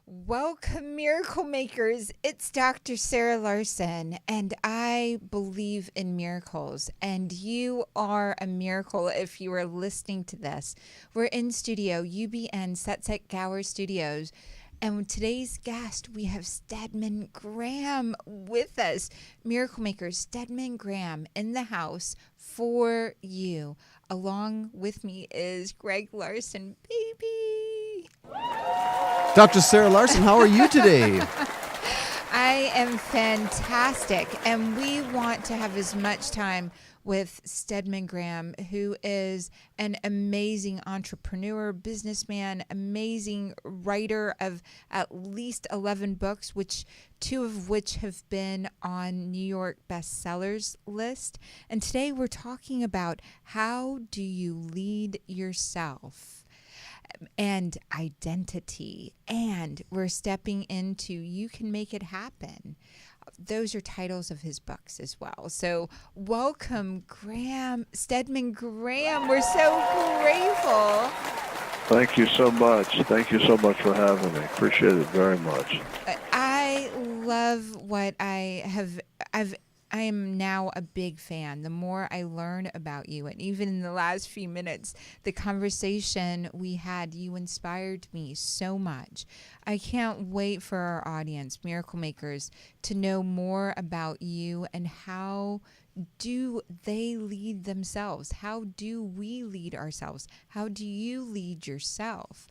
Welcome, miracle makers. It's Dr. Sarah Larsen, and I believe in miracles. And you are a miracle if you are listening to this. We're in studio, UBN Setset Gower Studios. And with today's guest, we have Stedman Graham with us. Miracle makers, Stedman Graham in the house for you. Along with me is Greg Larsen, baby. Dr. Sarah Larsen, how are you today? I am fantastic, and we want to have as much time with Stedman Graham, who is an amazing entrepreneur, businessman, amazing writer of at least 11 books, two of which have been on New York bestsellers list. And today we're talking about how do you lead yourself and identity, and we're stepping into You Can Make It Happen. Those are titles of his books as well. So welcome, Stedman Graham. We're so grateful. Thank you so much. Thank you so much for having me. Appreciate it very much. I love what I am now a big fan. The more I learn about you, and even in the last few minutes, the conversation we had, you inspired me so much. I can't wait for our audience, Miracle Makers, to know more about you and how do they lead themselves? How do we lead ourselves? How do you lead yourself?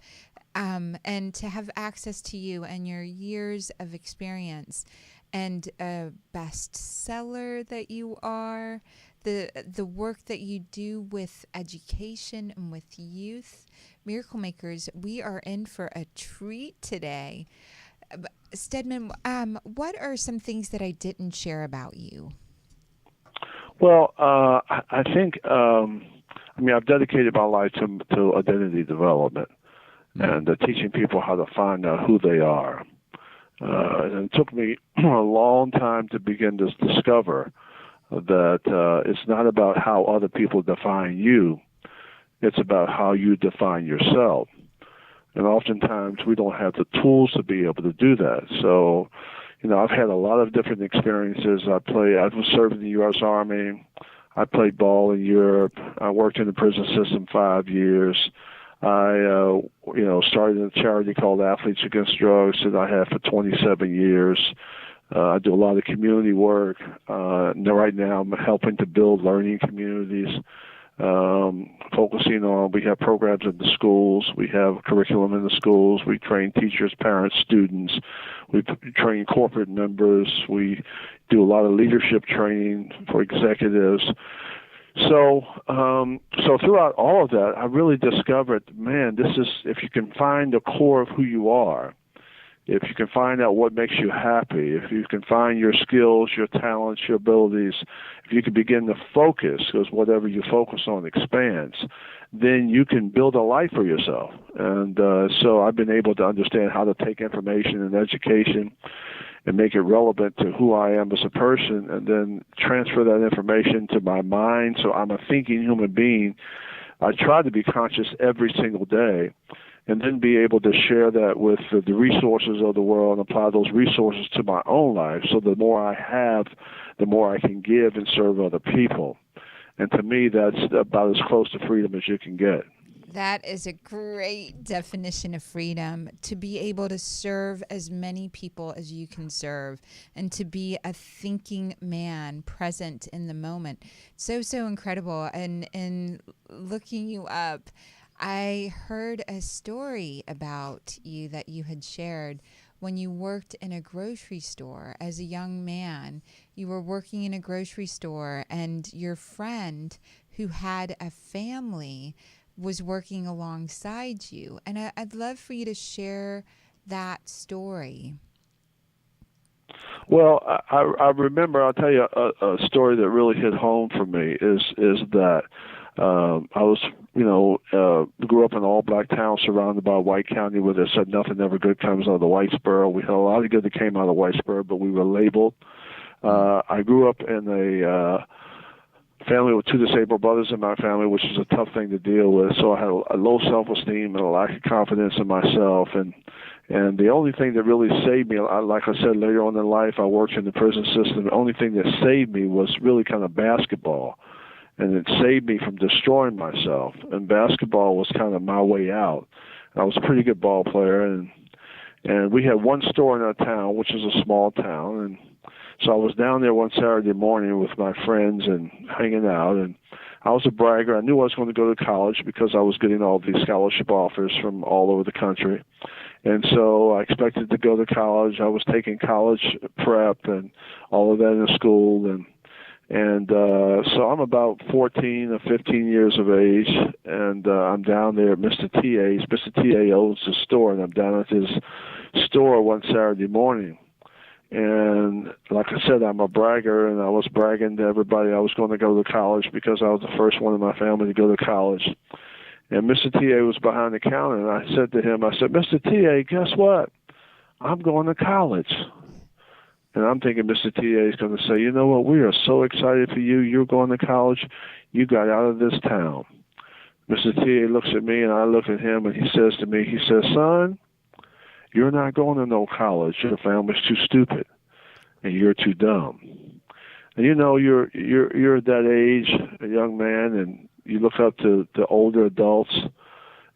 And to have access to you and your years of experience and a bestseller that you are, the work that you do with education and with youth. Miracle Makers, we are in for a treat today. Stedman, what are some things that I didn't share about you? Well, I think, I've dedicated my life to identity development and teaching people how to find out who they are. And it took me a long time to begin to discover that it's not about how other people define you, it's about how you define yourself. And oftentimes we don't have the tools to be able to do that. So, I've had a lot of different experiences. I was serving in the U.S. Army. I played ball in Europe. I worked in the prison system 5 years. I, started a charity called Athletes Against Drugs that I had for 27 years. I do a lot of community work. Right now I'm helping to build learning communities, focusing on, we have programs in the schools. We have curriculum in the schools. We train teachers, parents, students. We train corporate members. We do a lot of leadership training for executives. So throughout all of that, I really discovered, if you can find the core of who you are, if you can find out what makes you happy, if you can find your skills, your talents, your abilities, if you can begin to focus, because whatever you focus on expands, then you can build a life for yourself. And so I've been able to understand how to take information and education and make it relevant to who I am as a person, and then transfer that information to my mind. So I'm a thinking human being. I try to be conscious every single day, and then be able to share that with the resources of the world and apply those resources to my own life. So the more I have, the more I can give and serve other people. And to me, that's about as close to freedom as you can get. That is a great definition of freedom, to be able to serve as many people as you can serve, and to be a thinking man present in the moment. So incredible. And in looking you up, I heard a story about you that you had shared when you worked in a grocery store as a young man. You were working in a grocery store, and your friend who had a family was working alongside you. And I'd love for you to share that story. Well, I remember, I'll tell you a story that really hit home for me is that I was, grew up in an all-black town surrounded by a white county where they said nothing ever good comes out of the Whitesboro. We had a lot of good that came out of Whitesboro, but we were labeled. I grew up in a family with two disabled brothers in my family, which is a tough thing to deal with. So I had a low self-esteem and a lack of confidence in myself. And And the only thing that really saved me, like I said later on in life, I worked in the prison system. The only thing that saved me was really kind of basketball. And it saved me from destroying myself. And basketball was kind of my way out. I was a pretty good ball player, and we had one store in our town, which is a small town. And so I was down there one Saturday morning with my friends and hanging out. And I was a bragger. I knew I was going to go to college because I was getting all these scholarship offers from all over the country. And so I expected to go to college. I was taking college prep and all of that in school. And so I'm about 14 or 15 years of age, and I'm down there at Mr. T.A.'s. Mr. T.A. owns the store, and I'm down at his store one Saturday morning. And like I said, I'm a bragger, and I was bragging to everybody I was going to go to college because I was the first one in my family to go to college. And Mr. T.A. was behind the counter, and I said to him, Mr. T.A., guess what? I'm going to college. And I'm thinking Mr. T.A. is going to say, you know what, we are so excited for you. You're going to college. You got out of this town. Mr. T.A. looks at me, and I look at him, and he says to me, son, you're not going to no college. Your family's too stupid, and you're too dumb. And you know, you're at that age, a young man, and you look up to older adults,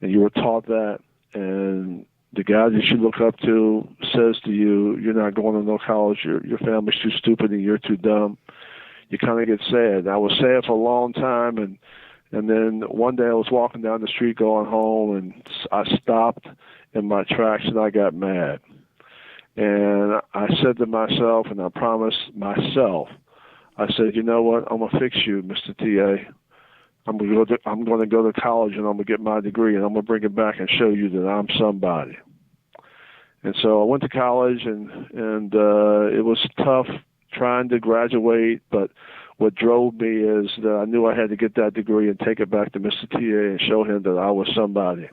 and you were taught that, and the guy that you look up to says to you, you're not going to no college, your family's too stupid and you're too dumb. You kind of get sad. I was sad for a long time, and then one day I was walking down the street going home, and I stopped in my tracks and I got mad. And I said to myself, and I promised myself, I said, you know what, I'm going to fix you, Mr. T.A. I'm going to go to college, and I'm going to get my degree, and I'm going to bring it back and show you that I'm somebody. And so I went to college, and it was tough trying to graduate, but what drove me is that I knew I had to get that degree and take it back to Mr. T.A. and show him that I was somebody.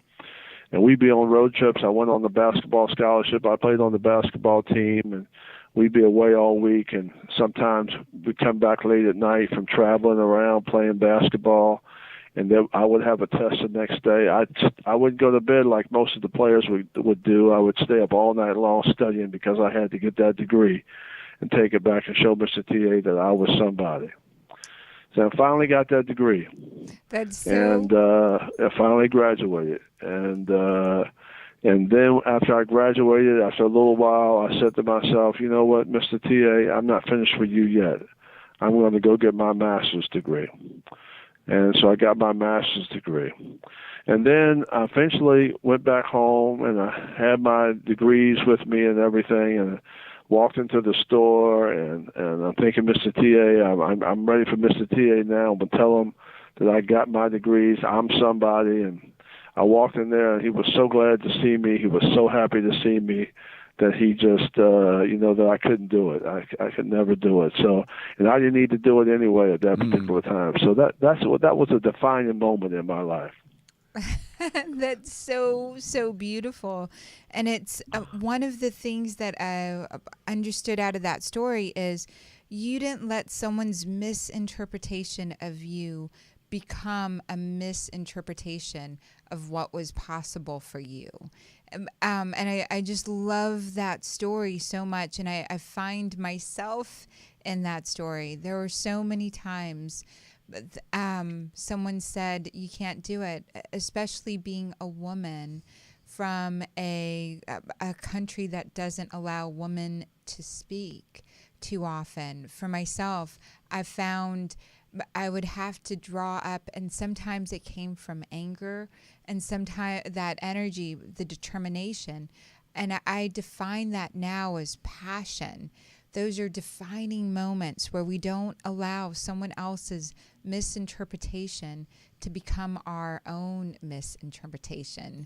And we'd be on road trips. I went on the basketball scholarship. I played on the basketball team, and we'd be away all week, and sometimes we'd come back late at night from traveling around playing basketball, and then I would have a test the next day. I wouldn't go to bed like most of the players would do. I would stay up all night long studying because I had to get that degree and take it back and show Mr. T.A. that I was somebody. So I finally got that degree. That's so... And I finally graduated. And then after I graduated, after a little while, I said to myself, you know what, Mr. T.A., I'm not finished with you yet. I'm going to go get my master's degree. And so I got my master's degree. And then I eventually went back home, and I had my degrees with me and everything, and walked into the store, and I'm thinking, Mr. T.A., I'm ready for Mr. T.A. now. I'm going to tell him that I got my degrees. I'm somebody. And I walked in there, and he was so glad to see me. He was so happy to see me that he just, that I couldn't do it. I could never do it. So, and I didn't need to do it anyway at that particular time. So that was a defining moment in my life. That's so beautiful. And it's one of the things that I understood out of that story is you didn't let someone's misinterpretation of you become a misinterpretation of what was possible for you. And I just love that story so much. And I find myself in that story. There were so many times someone said, you can't do it, especially being a woman from a country that doesn't allow women to speak too often. For myself, I found I would have to draw up, and sometimes it came from anger, and sometimes that energy, the determination, and I define that now as passion. Those are defining moments where we don't allow someone else's misinterpretation to become our own misinterpretation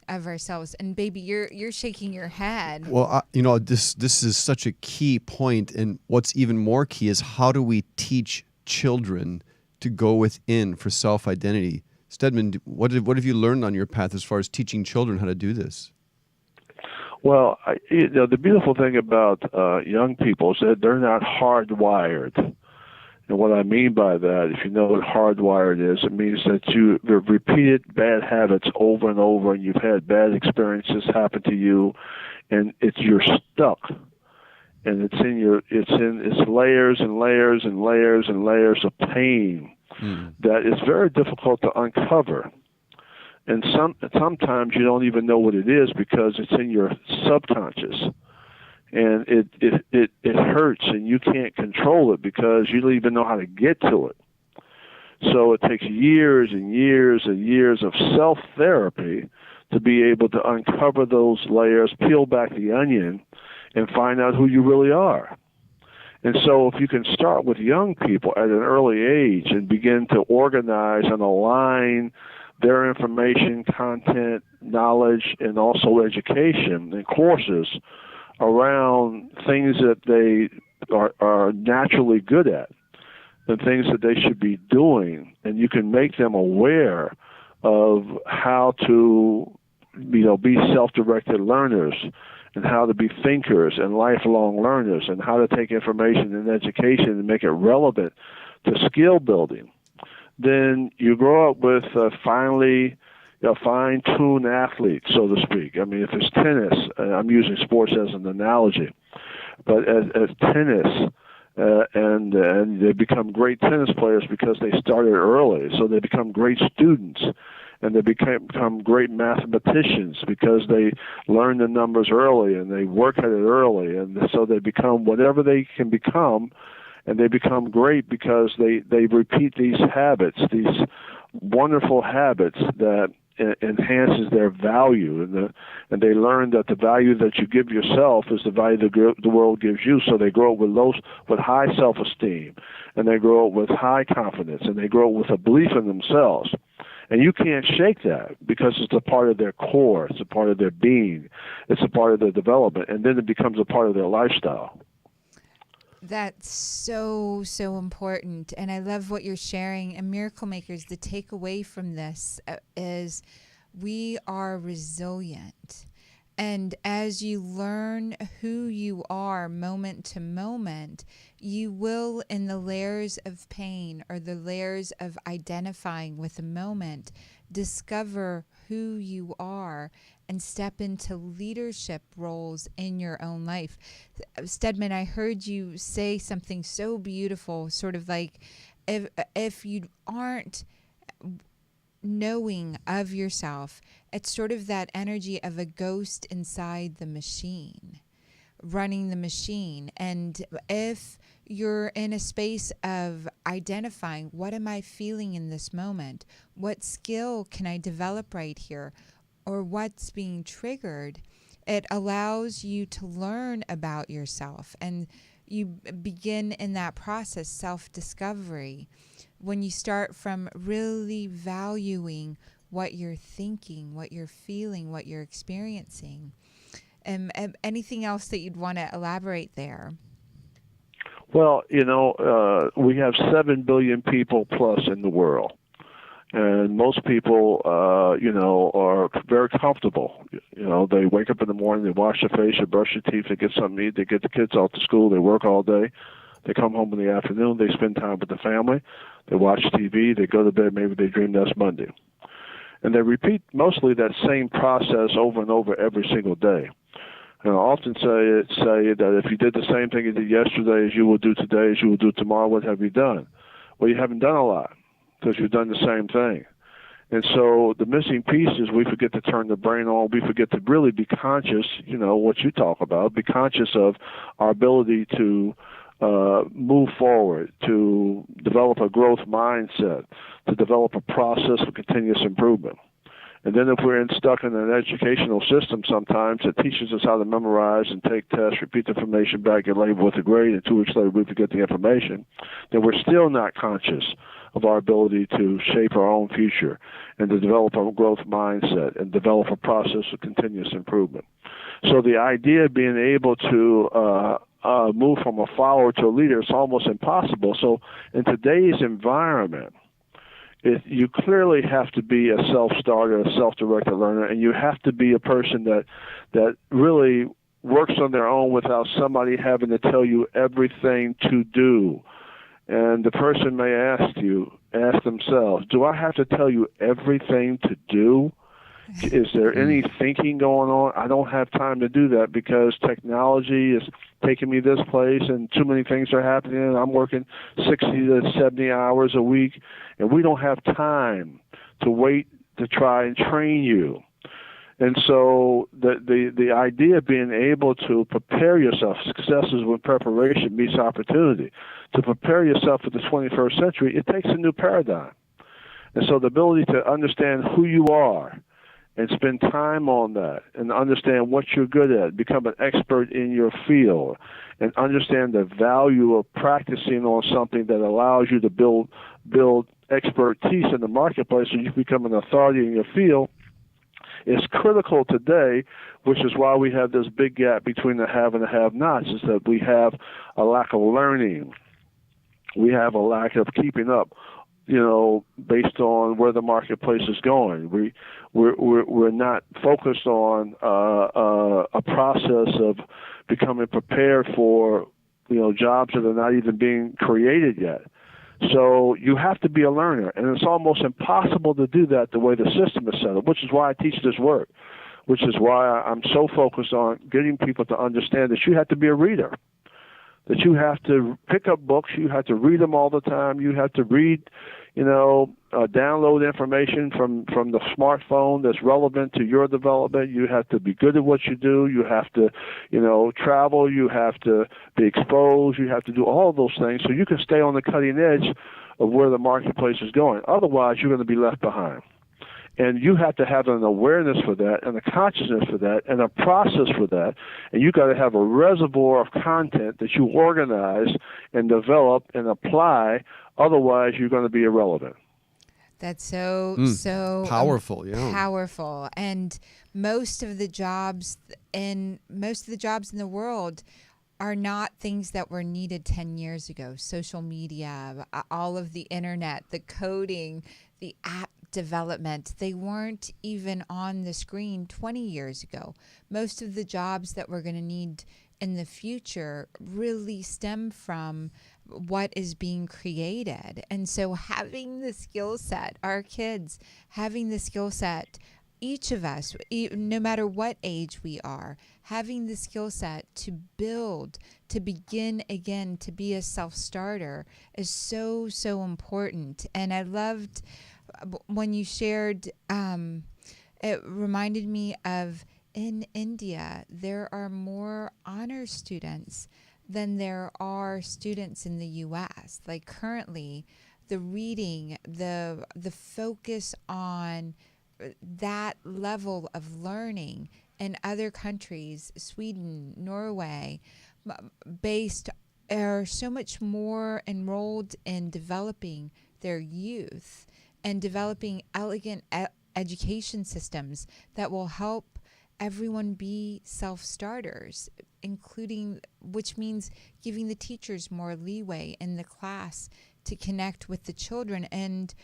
of ourselves. And baby, you're shaking your head. Well, this is such a key point, and what's even more key is how do we teach children to go within for self-identity? Stedman, what have you learned on your path as far as teaching children how to do this? Well, the beautiful thing about young people is that they're not hardwired. And what I mean by that, if you know what hardwired is, it means that you've repeated bad habits over and over, and you've had bad experiences happen to you, and you're stuck. And it's layers and layers and layers and layers of pain that is very difficult to uncover. And sometimes you don't even know what it is because it's in your subconscious. And it hurts, and you can't control it because you don't even know how to get to it. So it takes years and years and years of self-therapy to be able to uncover those layers, peel back the onion, and find out who you really are. And so if you can start with young people at an early age and begin to organize and align their information, content, knowledge, and also education and courses around things that they are naturally good at and things that they should be doing, and you can make them aware of how to, be self-directed learners and how to be thinkers and lifelong learners and how to take information and education and make it relevant to skill building, then you grow up with finally a fine-tuned athlete, so to speak. I mean, if it's tennis, I'm using sports as an analogy, but as tennis, and they become great tennis players because they started early, so they become great students, and they become great mathematicians because they learn the numbers early and they work at it early, and so they become whatever they can become, and they become great because they repeat these habits, these wonderful habits that enhances their value, and they learn that the value that you give yourself is the value the world gives you. So they grow up with high self-esteem, and they grow up with high confidence, and they grow up with a belief in themselves. And you can't shake that because it's a part of their core, it's a part of their being, it's a part of their development, and then it becomes a part of their lifestyle. That's so, so important. And I love what you're sharing. And Miracle Makers, the takeaway from this is we are resilient. And as you learn who you are moment to moment, you will, in the layers of pain or the layers of identifying with a moment, discover who you are and step into leadership roles in your own life. Stedman, I heard you say something so beautiful, sort of like if you aren't knowing of yourself, it's sort of that energy of a ghost inside the machine, running the machine. And if you're in a space of identifying, what am I feeling in this moment? What skill can I develop right here? Or what's being triggered? It allows you to learn about yourself, and you begin in that process, self-discovery, when you start from really valuing what you're thinking, what you're feeling, what you're experiencing. Anything else that you'd want to elaborate there? Well, we have 7 billion people plus in the world. And most people, are very comfortable. They wake up in the morning, they wash their face, they brush their teeth, they get something to eat, they get the kids off to school, they work all day, they come home in the afternoon, they spend time with the family, they watch TV, they go to bed, maybe they dream that's Monday. And they repeat mostly that same process over and over every single day. And I often say that if you did the same thing you did yesterday as you will do today, as you will do tomorrow, what have you done? Well, you haven't done a lot, because you've done the same thing. And so the missing piece is we forget to turn the brain on. We forget to really be conscious, what you talk about, be conscious of our ability to move forward, to develop a growth mindset, to develop a process for continuous improvement. And then if we're stuck in an educational system sometimes that teaches us how to memorize and take tests, repeat the information back, get labeled with a grade, and 2 weeks later we forget the information, then we're still not conscious of our ability to shape our own future and to develop a growth mindset and develop a process of continuous improvement. So the idea of being able to move from a follower to a leader is almost impossible. So in today's environment, you clearly have to be a self-starter, a self-directed learner, and you have to be a person that really works on their own without somebody having to tell you everything to do. And the person may ask themselves, do I have to tell you everything to do? Is there any thinking going on? I don't have time to do that because technology is taking me this place and too many things are happening. And I'm working 60 to 70 hours a week, and we don't have time to wait to try and train you. And so the idea of being able to prepare yourself, success is when preparation meets opportunity. To prepare yourself for the 21st century, it takes a new paradigm. And so the ability to understand who you are and spend time on that and understand what you're good at, become an expert in your field, and understand the value of practicing on something that allows you to build expertise in the marketplace so you become an authority in your field is critical today, which is why we have this big gap between the have and the have-nots, is that we have a lack of learning. We have a lack of keeping up, based on where the marketplace is going. We're not focused on a process of becoming prepared for, jobs that are not even being created yet. So you have to be a learner, and it's almost impossible to do that the way the system is set up, which is why I teach this work, which is why I'm so focused on getting people to understand that you have to be a reader, that you have to pick up books, you have to read them all the time, you have to read, download information from the smartphone that's relevant to your development. You have to be good at what you do. You have to, travel. You have to be exposed. You have to do all of those things so you can stay on the cutting edge of where the marketplace is going. Otherwise, you're going to be left behind. And you have to have an awareness for that and a consciousness for that and a process for that. And you got to have a reservoir of content that you organize and develop and apply. Otherwise, you're going to be irrelevant. That's so powerful, powerful. And most of the jobs in the world are not things that were needed 10 years ago. Social media, all of the internet, the coding, the app development, they weren't even on the screen 20 years ago. Most of the jobs that we're going to need in the future really stem from what is being created. And so having the skill set, our kids having the skill set, each of us, no matter what age we are, having the skill set to build, to begin again, to be a self-starter is so, so important. And I loved when you shared, it reminded me of in India, there are more honor students than there are students in the U.S. Like currently, the reading, the focus on that level of learning in other countries, Sweden, Norway, are so much more enrolled in developing their youth and developing elegant education systems that will help everyone be self-starters, which means giving the teachers more leeway in the class to connect with the children and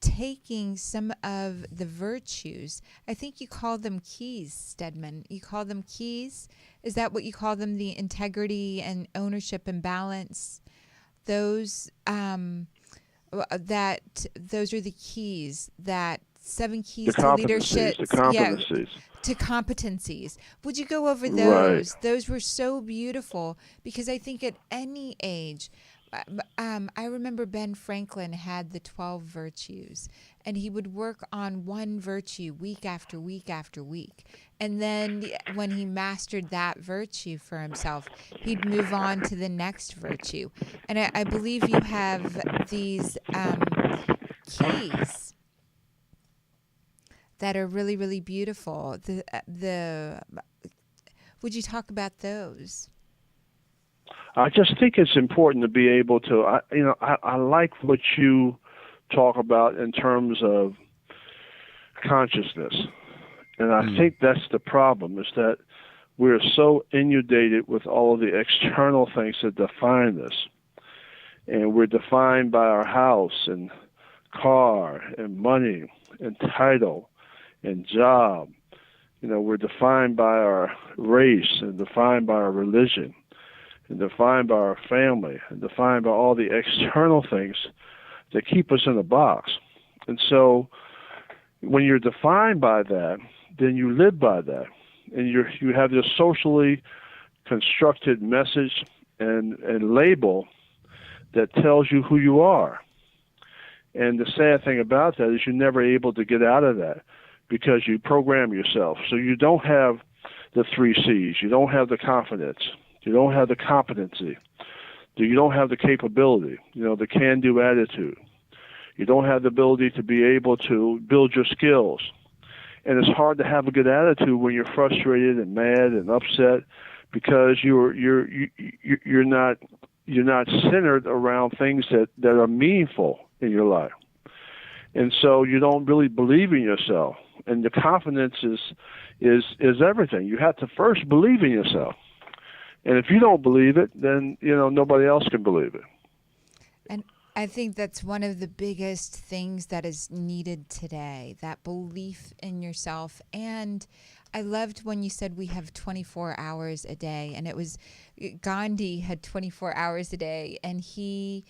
taking some of the virtues. I think you call them keys, Stedman. You call them keys? Is that what you call them? The integrity and ownership and balance? Those those are the keys, that 7 keys to leadership. The competencies. To competencies. Would you go over those? Right. Those were so beautiful because I think at any age, I remember Ben Franklin had the 12 virtues, and he would work on one virtue week after week after week. And then when he mastered that virtue for himself, he'd move on to the next virtue. And I believe you have these keys that are really, really beautiful. Would you talk about those? I just think it's important to be able to, I like what you talk about in terms of consciousness. And I think that's the problem, is that we're so inundated with all of the external things that define us. And we're defined by our house and car and money and title and job. We're defined by our race and defined by our religion. and defined by our family, and defined by all the external things that keep us in a box. And so when you're defined by that, then you live by that. And you have this socially constructed message and label that tells you who you are. And the sad thing about that is you're never able to get out of that because you program yourself. So you don't have the 3 C's. You don't have the confidence. You don't have the competency. You don't have the capability, the can-do attitude. You don't have the ability to be able to build your skills. And it's hard to have a good attitude when you're frustrated and mad and upset because you're not centered around things that are meaningful in your life. And so you don't really believe in yourself. And the confidence is everything. You have to first believe in yourself. And if you don't believe it, then nobody else can believe it. And I think that's one of the biggest things that is needed today, that belief in yourself. And I loved when you said we have 24 hours a day, and it was Gandhi had 24 hours a day, and he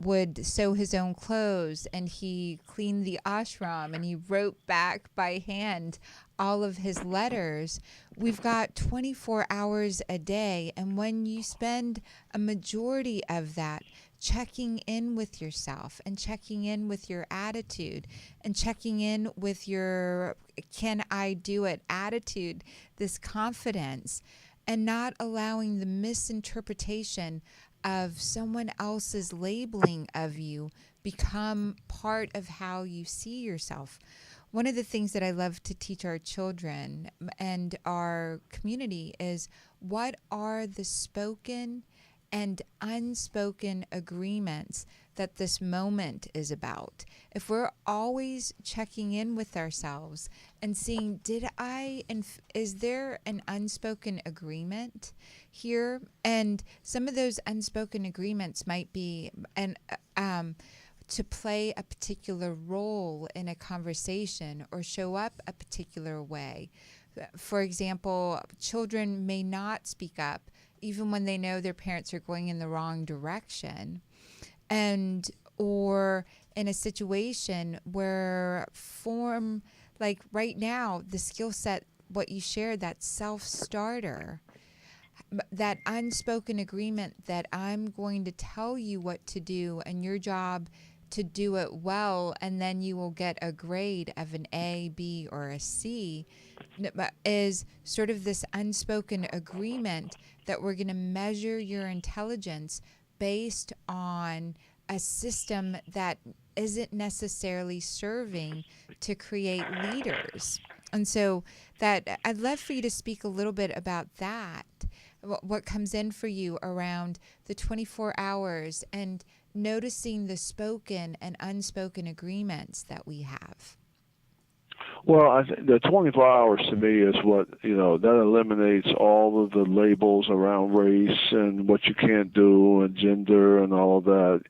would sew his own clothes, and he cleaned the ashram, and he wrote back by hand all of his letters. We've got 24 hours a day, and when you spend a majority of that checking in with yourself and checking in with your attitude and checking in with your can I do it attitude, this confidence, and not allowing the misinterpretation of someone else's labeling of you become part of how you see yourself. One of the things that I love to teach our children and our community is what are the spoken and unspoken agreements that this moment is about. If we're always checking in with ourselves and seeing, is there an unspoken agreement here? And some of those unspoken agreements might be to play a particular role in a conversation or show up a particular way. For example, children may not speak up even when they know their parents are going in the wrong direction, or in a situation where like right now, the skill set, what you shared, that self-starter, that unspoken agreement that I'm going to tell you what to do and your job to do it well, and then you will get a grade of an A, B, or a C, is sort of this unspoken agreement that we're going to measure your intelligence based on a system that isn't necessarily serving to create leaders. And so that I'd love for you to speak a little bit about that, what comes in for you around the 24 hours and noticing the spoken and unspoken agreements that we have. Well, I think the 24 hours to me is what, that eliminates all of the labels around race and what you can't do and gender and all of that.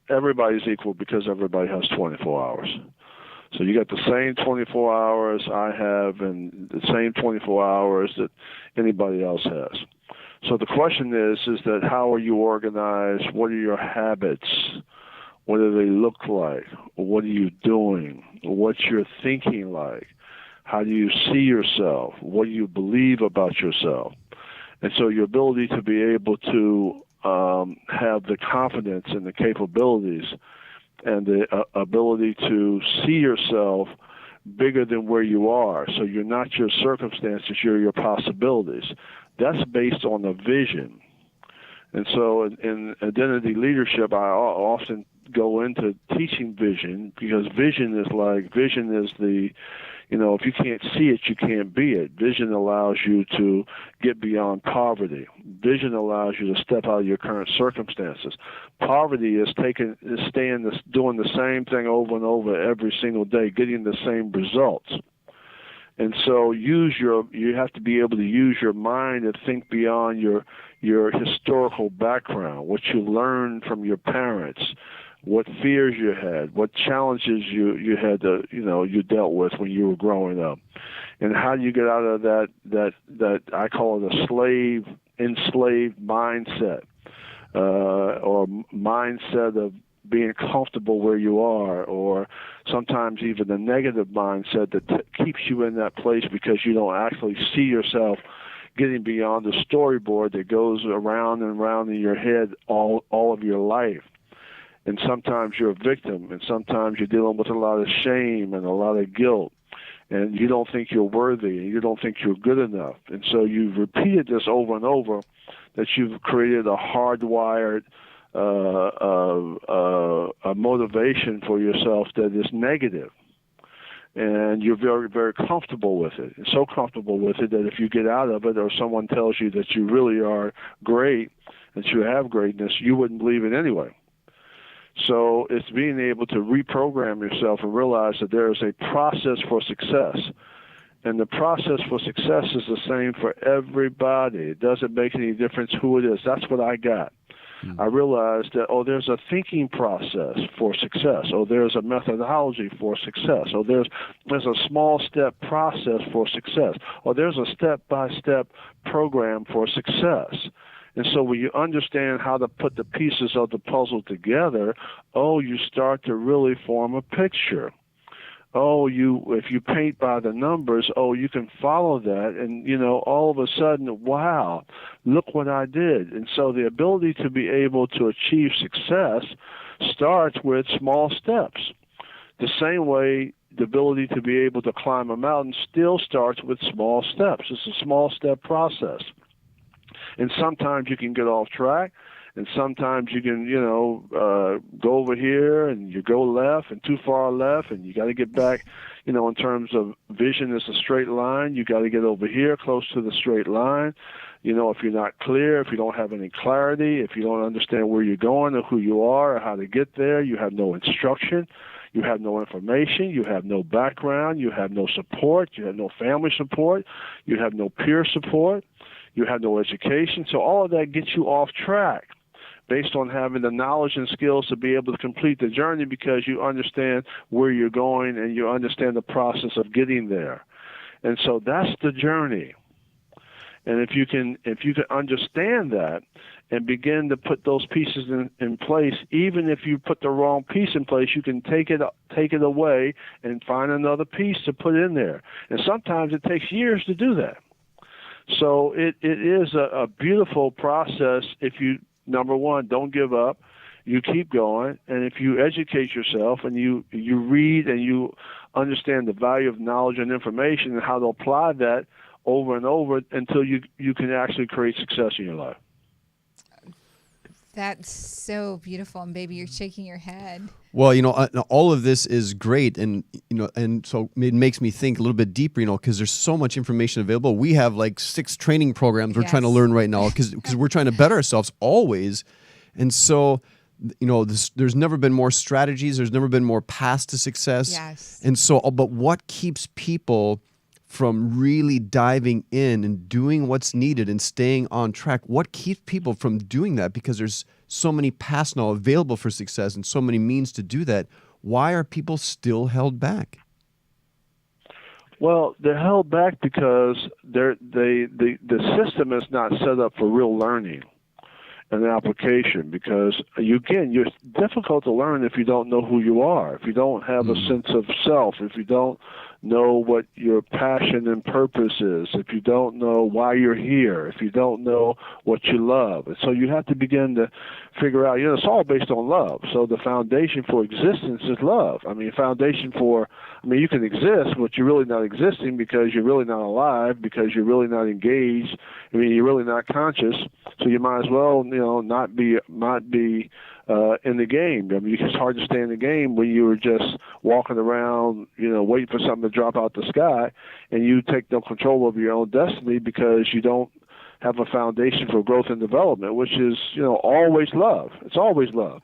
Everybody's equal because everybody has 24 hours. So you got the same 24 hours I have and the same 24 hours that anybody else has. So the question is that how are you organized? What are your habits? What do they look like? What are you doing? What's your thinking like? How do you see yourself? What do you believe about yourself? And so your ability to be able to have the confidence and the capabilities and the ability to see yourself bigger than where you are. So you're not your circumstances, you're your possibilities. That's based on a vision. And so in identity leadership, I often go into teaching vision because vision is the, if you can't see it, you can't be it. Vision allows you to get beyond poverty. Vision allows you to step out of your current circumstances. Poverty is doing the same thing over and over every single day, getting the same results. And so you have to be able to use your mind and think beyond your historical background, what you learned from your parents, what fears you had, what challenges you had to, you dealt with when you were growing up. And how do you get out of that I call it a slave enslaved mindset or mindset of being comfortable where you are, or sometimes even a negative mindset that keeps you in that place because you don't actually see yourself getting beyond the storyboard that goes around and around in your head all of your life. And sometimes you're a victim, and sometimes you're dealing with a lot of shame and a lot of guilt, and you don't think you're worthy, and you don't think you're good enough. And so you've repeated this over and over, that you've created a hardwired a motivation for yourself that is negative. And you're very, very comfortable with it. And so comfortable with it that if you get out of it, or someone tells you that you really are great, that you have greatness, you wouldn't believe it anyway. So it's being able to reprogram yourself and realize that there is a process for success. And the process for success is the same for everybody. It doesn't make any difference who it is. That's what I got. I realized that, there's a thinking process for success. There's a methodology for success. There's a small step process for success. There's a step-by-step program for success. And so when you understand how to put the pieces of the puzzle together, you start to really form a picture. If you paint by the numbers, you can follow that, and all of a sudden, wow, look what I did. And so the ability to be able to achieve success starts with small steps. The same way the ability to be able to climb a mountain still starts with small steps. It's a small step process. And sometimes you can get off track, and sometimes you can, go over here and you go left and too far left, and you got to get back, in terms of vision, it's a straight line. You got to get over here close to the straight line. If you're not clear, if you don't have any clarity, if you don't understand where you're going or who you are or how to get there, you have no instruction. You have no information, you have no background, you have no support, you have no family support, you have no peer support, you have no education. So all of that gets you off track based on having the knowledge and skills to be able to complete the journey, because you understand where you're going and you understand the process of getting there. And so that's the journey. And if you can understand that and begin to put those pieces in place, even if you put the wrong piece in place, you can take it away and find another piece to put in there. And sometimes it takes years to do that. So it is a beautiful process if you, number one, don't give up. You keep going, and if you educate yourself and you read and you understand the value of knowledge and information and how to apply that over and over until you can actually create success in your life. That's so beautiful. And baby, you're shaking your head. Well, all of this is great. And, and so it makes me think a little bit deeper, because there's so much information available. We have like 6 training programs we're trying to learn right now because we're trying to better ourselves always. And so, there's never been more strategies. There's never been more paths to success. Yes. And so, but what keeps people from really diving in and doing what's needed and staying on track? What keeps people from doing that? Because there's so many paths now available for success and so many means to do that. Why are people still held back? Well, they're held back because the system is not set up for real learning and application, because you're difficult to learn if you don't know who you are, if you don't have a sense of self, if you don't know what your passion and purpose is, if you don't know why you're here, if you don't know what you love. And so you have to begin to figure out, it's all based on love. So the foundation for existence is love. You can exist, but you're really not existing because you're really not alive, because you're really not engaged. You're really not conscious. So you might as well, not be in the game. It's hard to stay in the game when you were just walking around, waiting for something to drop out the sky, and you take no control over your own destiny because you don't have a foundation for growth and development, which is, always love. It's always love.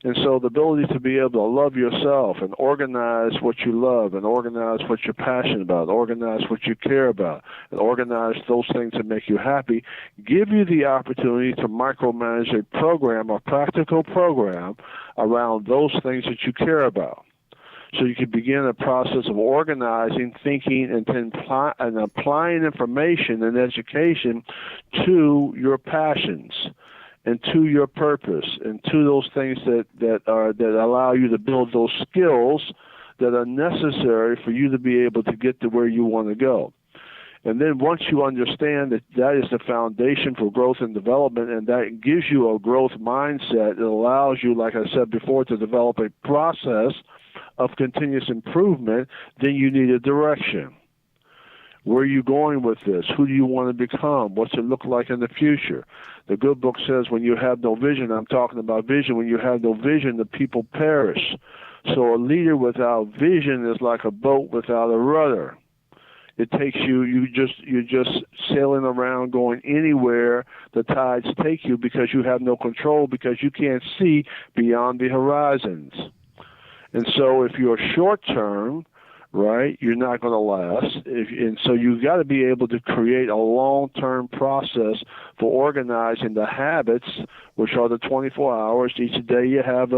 And so the ability to be able to love yourself and organize what you love and organize what you're passionate about, organize what you care about, and organize those things that make you happy, give you the opportunity to micromanage a program, a practical program around those things that you care about. So you can begin a process of organizing, thinking, and then applying information and education to your passions and to your purpose and to those things that allow you to build those skills that are necessary for you to be able to get to where you want to go. And then once you understand that that is the foundation for growth and development, and that gives you a growth mindset, it allows you, like I said before, to develop a process of continuous improvement, then you need a direction. Where are you going with this? Who do you want to become? What's it look like in the future? The good book says when you have no vision, I'm talking about vision, when you have no vision, the people perish. So a leader without vision is like a boat without a rudder. It takes you're just sailing around going anywhere the tides take you because you have no control, because you can't see beyond the horizons. And so if you're short-term, right, you're not going to last. And so you've got to be able to create a long-term process for organizing the habits, which are the 24 hours. Each day you have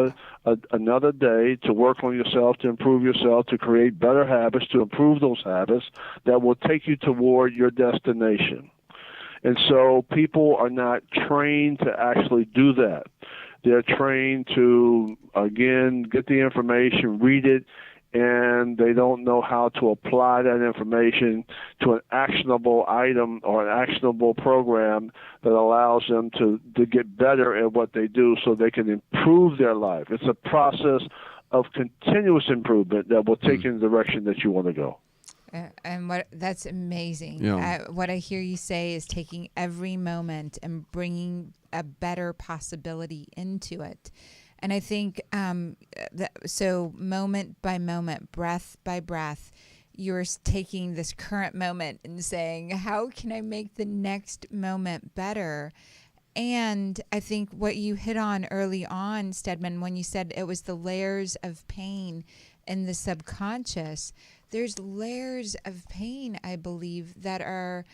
another day to work on yourself, to improve yourself, to create better habits, to improve those habits that will take you toward your destination. And so people are not trained to actually do that. They're trained to, again, get the information, read it, and they don't know how to apply that information to an actionable item or an actionable program that allows them to get better at what they do so they can improve their life. It's a process of continuous improvement that will take you in the direction that you want to go. And that's amazing. Yeah. What I hear you say is taking every moment and bringing a better possibility into it. And I think so moment by moment, breath by breath, you're taking this current moment and saying, how can I make the next moment better? And I think what you hit on early on, Stedman, when you said it was the layers of pain in the subconscious, there's layers of pain, I believe, that are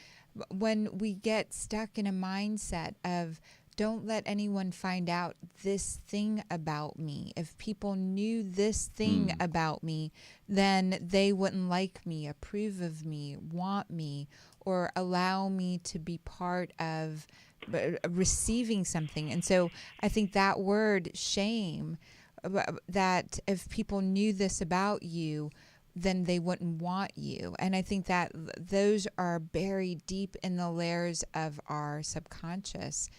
when we get stuck in a mindset of don't let anyone find out this thing about me. If people knew this thing about me, then they wouldn't like me, approve of me, want me, or allow me to be part of receiving something. And so I think that word shame, that if people knew this about you, then they wouldn't want you. And I think that those are buried deep in the layers of our subconscious,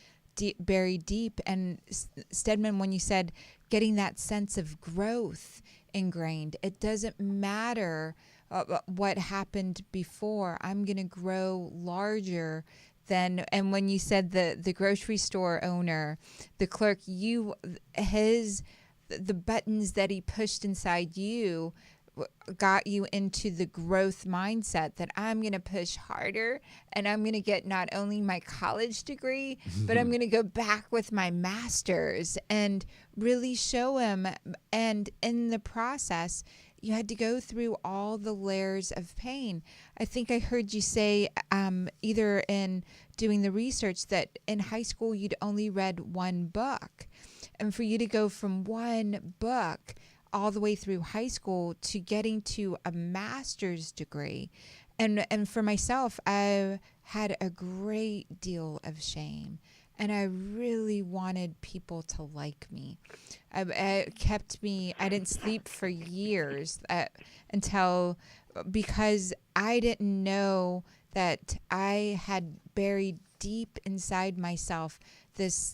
buried deep. And Stedman, when you said getting that sense of growth ingrained, it doesn't matter what happened before. I'm going to grow larger than. And when you said the grocery store owner, the clerk, the buttons that he pushed inside you got you into the growth mindset that I'm going to push harder and I'm going to get not only my college degree, but I'm going to go back with my master's and really show him. And in the process, you had to go through all the layers of pain. I think I heard you say either in doing the research that in high school you'd only read one book. And for you to go from one book all the way through high school to getting to a master's degree. And for myself, I had a great deal of shame. And I really wanted people to like me. It kept me, I didn't sleep for years because I didn't know that I had buried deep inside myself this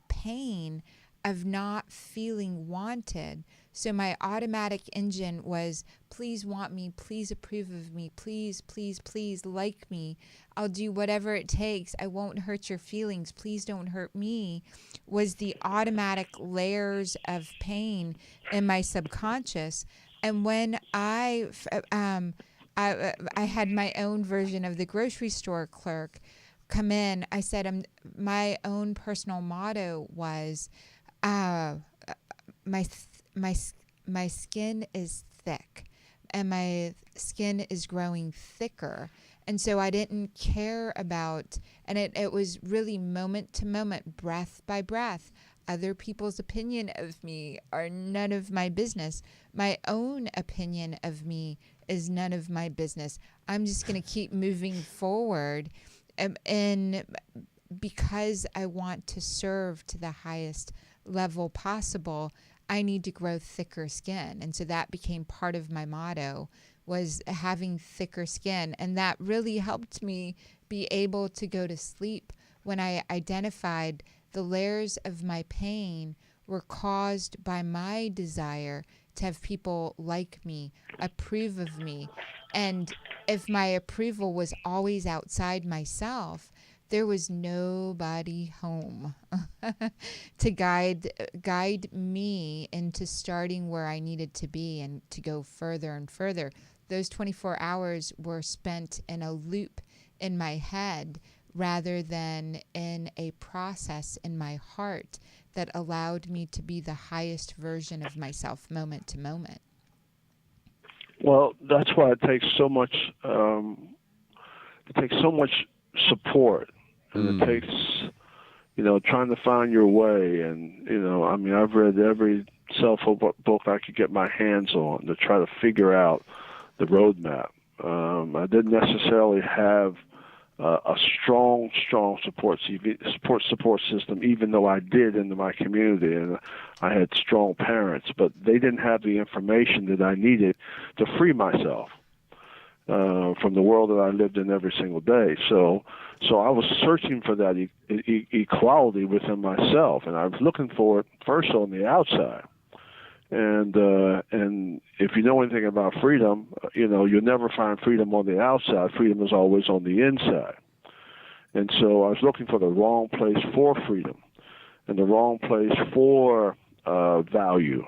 pain of not feeling wanted. So my automatic engine was, please want me, please approve of me, please, please, please like me. I'll do whatever it takes. I won't hurt your feelings. Please don't hurt me. Was the automatic layers of pain in my subconscious. And when I had my own version of the grocery store clerk come in, I said, my own personal motto was, my skin is thick and my skin is growing thicker. And so I didn't care about, and it was really moment to moment, breath by breath. Other people's opinion of me are none of my business. My own opinion of me is none of my business. I'm just going to keep moving forward. And because I want to serve to the highest level possible, I need to grow thicker skin. And so that became part of my motto, was having thicker skin. And that really helped me be able to go to sleep when I identified the layers of my pain were caused by my desire to have people like me, approve of me. And if my approval was always outside myself, there was nobody home to guide me into starting where I needed to be and to go further and further. Those 24 hours were spent in a loop in my head rather than in a process in my heart that allowed me to be the highest version of myself moment to moment. Well, that's why it takes so much. Support, and it takes, trying to find your way. And I've read every self-help book I could get my hands on to try to figure out the roadmap. I didn't necessarily have a strong support system, even though I did in my community, and I had strong parents, but they didn't have the information that I needed to free myself from the world that I lived in every single day. So I was searching for that equality within myself, and I was looking for it first on the outside. And if you know anything about freedom, you'll never find freedom on the outside. Freedom is always on the inside. And so I was looking for the wrong place for freedom and the wrong place for value.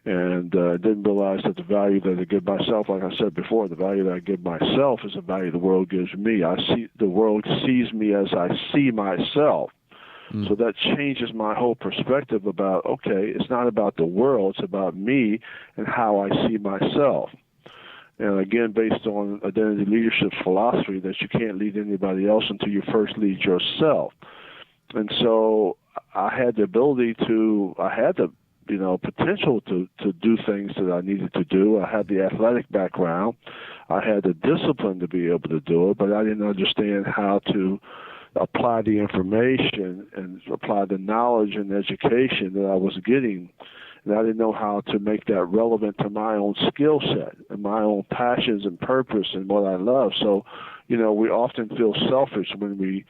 And didn't realize that the value that I give myself, like I said before, the value that I give myself is the value the world gives me. The world sees me as I see myself. So that changes my whole perspective about, okay, it's not about the world, it's about me and how I see myself. And again, based on identity leadership philosophy, that you can't lead anybody else until you first lead yourself. And so I had the potential to do things that I needed to do. I had the athletic background. I had the discipline to be able to do it, but I didn't understand how to apply the information and apply the knowledge and education that I was getting. And I didn't know how to make that relevant to my own skill set and my own passions and purpose and what I love. So, we often feel selfish when we,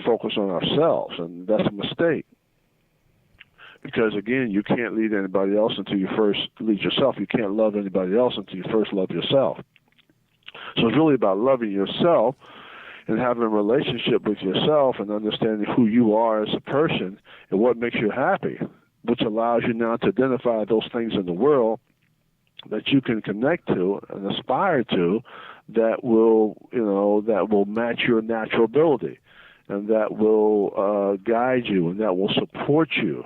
focus on ourselves, and that's a mistake. Because, again, you can't lead anybody else until you first lead yourself. You can't love anybody else until you first love yourself. So it's really about loving yourself and having a relationship with yourself and understanding who you are as a person and what makes you happy, which allows you now to identify those things in the world that you can connect to and aspire to that will match your natural ability and that will guide you and that will support you.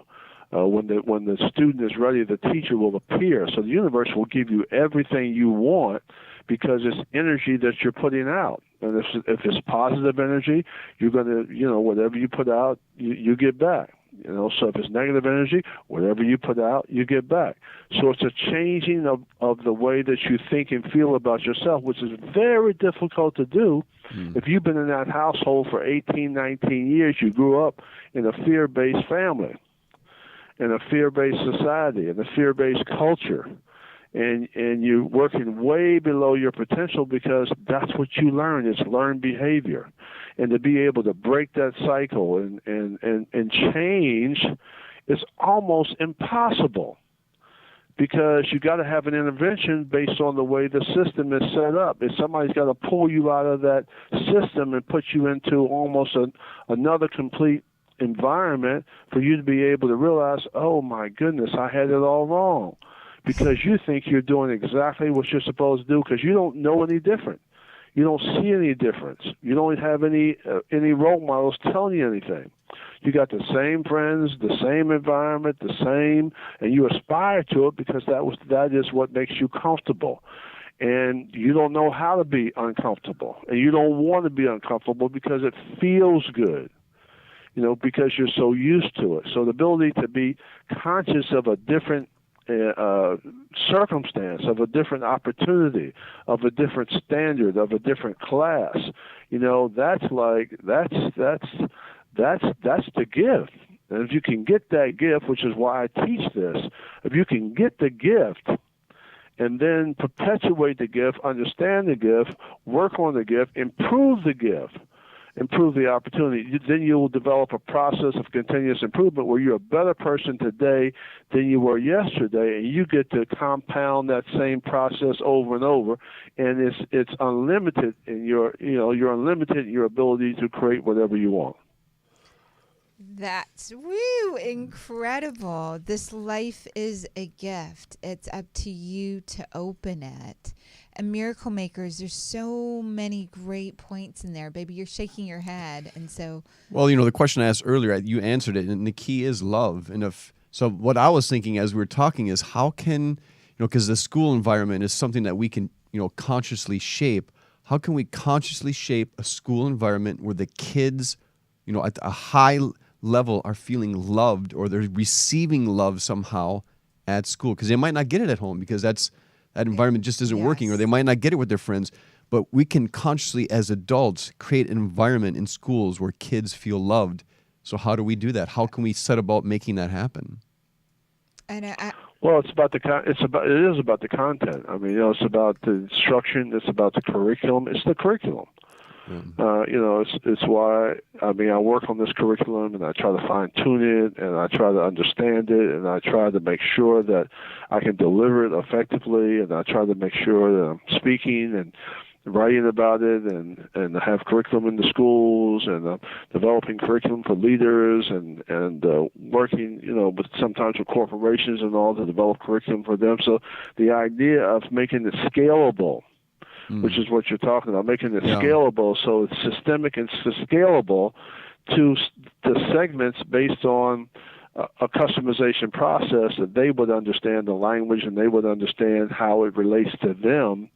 When the student is ready, the teacher will appear. So the universe will give you everything you want because it's energy that you're putting out. And if it's positive energy, you're going to, whatever you put out, you get back. So if it's negative energy, whatever you put out, you get back. So it's a changing of the way that you think and feel about yourself, which is very difficult to do. If you've been in that household for 18, 19 years, you grew up in a fear-based family, in a fear-based society, in a fear-based culture, and you're working way below your potential because that's what you learn. It's learned behavior. And to be able to break that cycle and change is almost impossible because you got to have an intervention based on the way the system is set up. If somebody's got to pull you out of that system and put you into almost another complete environment for you to be able to realize, oh my goodness, I had it all wrong, because you think you're doing exactly what you're supposed to do because you don't know any different. You don't see any difference. You don't have any role models telling you anything. You got the same friends, the same environment, the same, and you aspire to it because that is what makes you comfortable. And you don't know how to be uncomfortable, and you don't want to be uncomfortable because it feels good. because you're so used to it. So the ability to be conscious of a different circumstance, of a different opportunity, of a different standard, of a different class, that's the gift. And if you can get that gift, which is why I teach this, if you can get the gift and then perpetuate the gift, understand the gift, work on the gift, improve the gift, improve the opportunity, then you will develop a process of continuous improvement where you're a better person today than you were yesterday, and you get to compound that same process over and over, and it's unlimited in you're unlimited in your ability to create whatever you want. That's incredible. This life is a gift. It's up to you to open it. And Miracle Makers, there's so many great points in there. Baby, you're shaking your head. And so... Well, the question I asked earlier, you answered it, and the key is love. And so what I was thinking as we were talking is how can, because the school environment is something that we can, consciously shape. How can we consciously shape a school environment where the kids, at a high level are feeling loved, or they're receiving love somehow at school? Because they might not get it at home because that environment just isn't working, or they might not get it with their friends. But we can consciously, as adults, create an environment in schools where kids feel loved. So how do we do that? How can we set about making that happen? And Well, it is about the content. I mean, it's about the instruction. It's about the curriculum. It's the curriculum. It's why, I work on this curriculum, and I try to fine tune it, and I try to understand it, and I try to make sure that I can deliver it effectively, and I try to make sure that I'm speaking and writing about it, and have curriculum in the schools, and developing curriculum for leaders, and working, sometimes with corporations and all to develop curriculum for them. So the idea of making it scalable, which is what you're talking about, making it scalable, so it's systemic and scalable to segments based on a customization process that they would understand the language and they would understand how it relates to them,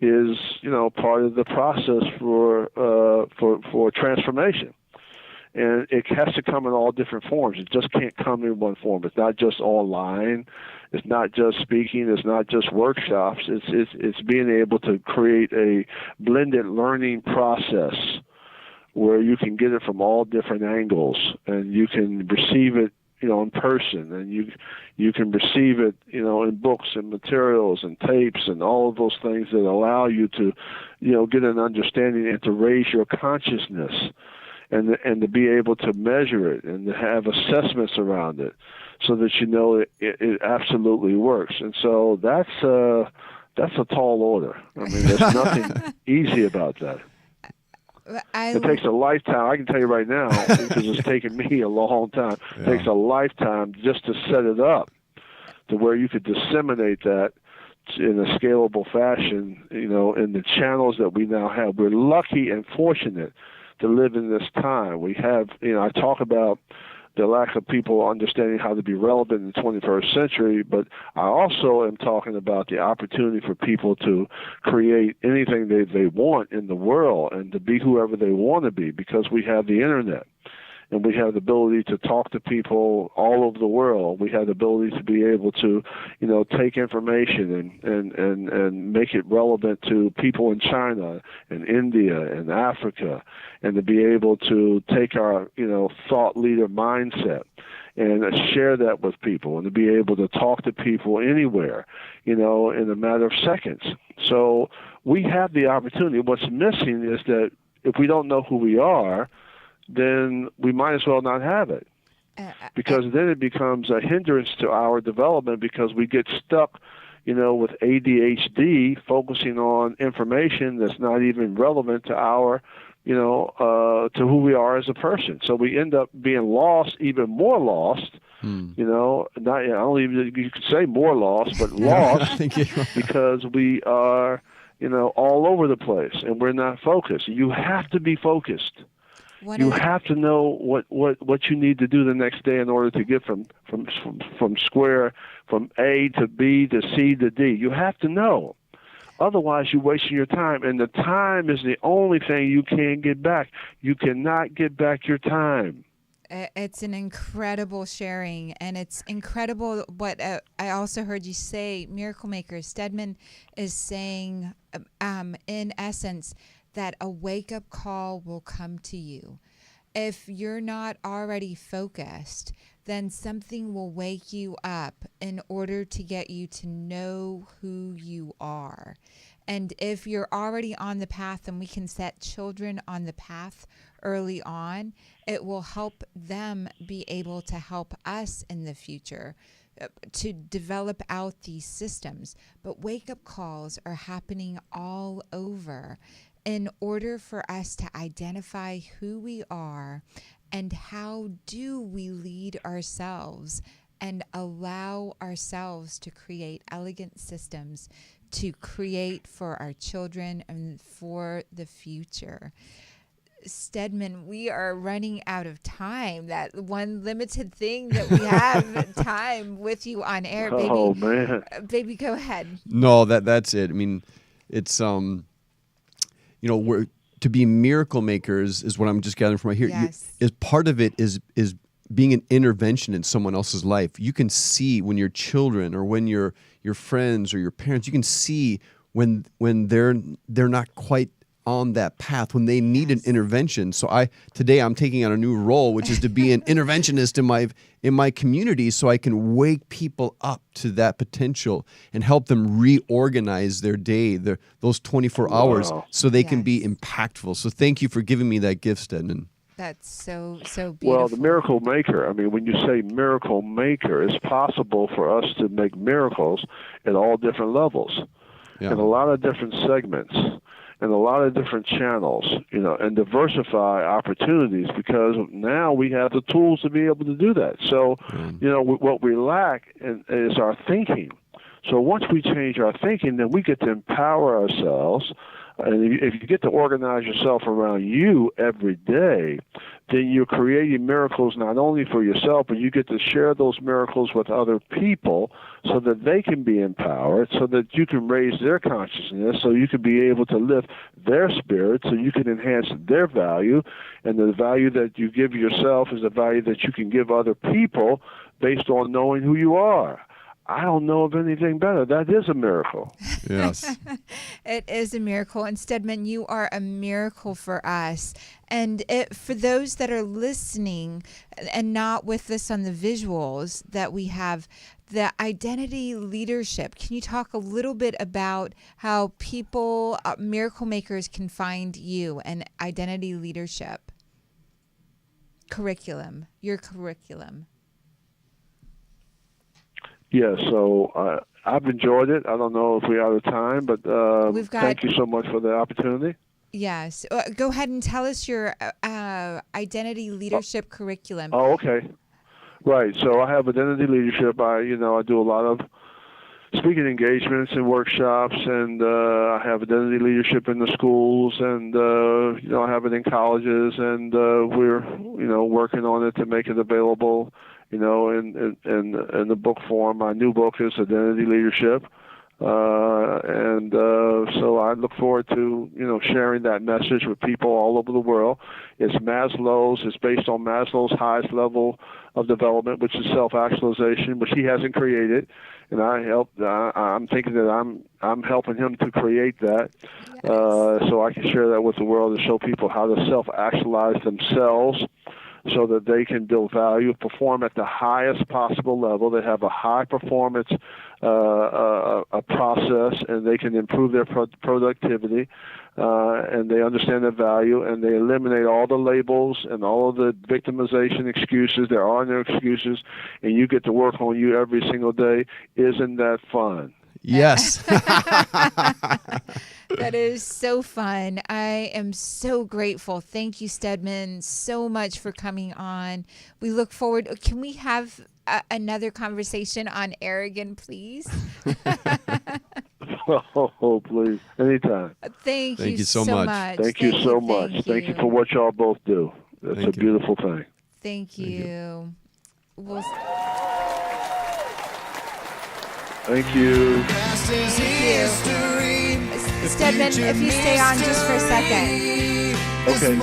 is part of the process for transformation. And it has to come in all different forms. It just can't come in one form. It's not just online. It's not just speaking. It's not just workshops. It's being able to create a blended learning process where you can get it from all different angles, and you can receive it, in person, and you can receive it, in books and materials and tapes and all of those things that allow you to, get an understanding and to raise your consciousness. And to be able to measure it and to have assessments around it, so that it absolutely works. And so that's a tall order. I mean, there's nothing easy about that. It takes a lifetime. I can tell you right now, because it's taken me a long time. It takes a lifetime just to set it up to where you could disseminate that in a scalable fashion, in the channels that we now have. We're lucky and fortunate to live in this time. We have, I talk about the lack of people understanding how to be relevant in the 21st century, but I also am talking about the opportunity for people to create anything they want in the world and to be whoever they want to be, because we have the internet. And we have the ability to talk to people all over the world. We have the ability to be able to, take information and make it relevant to people in China and India and Africa, and to be able to take our, thought leader mindset and share that with people, and to be able to talk to people anywhere, in a matter of seconds. So we have the opportunity. What's missing is that if we don't know who we are, then we might as well not have it, because then it becomes a hindrance to our development, because we get stuck, with ADHD, focusing on information that's not even relevant to our, to who we are as a person. So we end up being lost, even more lost. Not, I don't even, you could say more lost, but lost because we are, all over the place, and we're not focused. You have to be focused. You have to know what you need to do the next day in order to get from A to B to C to D. You have to know. Otherwise, you're wasting your time, and the time is the only thing you can get back. You cannot get back your time. It's an incredible sharing, and it's incredible what I also heard you say, Miracle Maker. Stedman is saying, in essence, that a wake-up call will come to you. If you're not already focused, then something will wake you up in order to get you to know who you are. And if you're already on the path, and we can set children on the path early on, it will help them be able to help us in the future to develop out these systems. But wake-up calls are happening all over in order for us to identify who we are and how do we lead ourselves and allow ourselves to create elegant systems to create for our children and for the future. Stedman, we are running out of time. That one limited thing that we have time with you on air, baby. Oh, man. Baby, go ahead. No, that's it. I mean, it's we're to be miracle makers is what I'm just gathering from right here. Yes. Is part of it is being an intervention in someone else's life. You can see when your children or when your friends or your parents, you can see when they're not quite on that path, when they need an intervention. So today I'm taking on a new role, which is to be an interventionist in my community, so I can wake people up to that potential and help them reorganize their day, those 24 hours, so they can be impactful. So thank you for giving me that gift, Stedman. That's so beautiful. Well, the miracle maker, I mean, when you say miracle maker, it's possible for us to make miracles at all different levels, in a lot of different segments, and a lot of different channels, and diversify opportunities, because now we have the tools to be able to do that. So, what we lack is our thinking. So once we change our thinking, then we get to empower ourselves. And if you get to organize yourself around you every day, then you're creating miracles not only for yourself, but you get to share those miracles with other people so that they can be empowered, so that you can raise their consciousness, so you can be able to lift their spirit, so you can enhance their value. And the value that you give yourself is the value that you can give other people based on knowing who you are. I don't know of anything better. That is a miracle. Yes. It is a miracle. And Stedman, you are a miracle for us. And for those that are listening and not with us on the visuals that we have, the identity leadership. Can you talk a little bit about how people, miracle makers, can find you and identity leadership curriculum, your curriculum? Yeah, so I've enjoyed it. I don't know if we're out of time, but thank you so much for the opportunity. Yes. Go ahead and tell us your identity leadership curriculum. Oh, okay. Right. So I have identity leadership. I do a lot of speaking engagements and workshops, and I have identity leadership in the schools, and I have it in colleges, and we're working on it to make it available. In the book form. My new book is Identity Leadership, and so I look forward to sharing that message with people all over the world. It's based on Maslow's highest level of development, which is self-actualization, which he hasn't created, and I'm thinking that I'm helping him to create that, so I can share that with the world and show people how to self-actualize themselves, so that they can build value, perform at the highest possible level. They have a high performance a process, and they can improve their productivity, and they understand their value, and they eliminate all the labels and all of the victimization excuses. There are no excuses, and you get to work on you every single day. Isn't that fun? Yes. That is so fun. I am so grateful. Thank you, Stedman, so much for coming on. We look forward. Can we have another conversation on air again, please? Oh, please. Anytime. Thank you so much. Thank you so much. Thank you for what y'all both do. That's a beautiful thing. Thank you. Thank you. Stedman, if you stay on just for a second. Okay.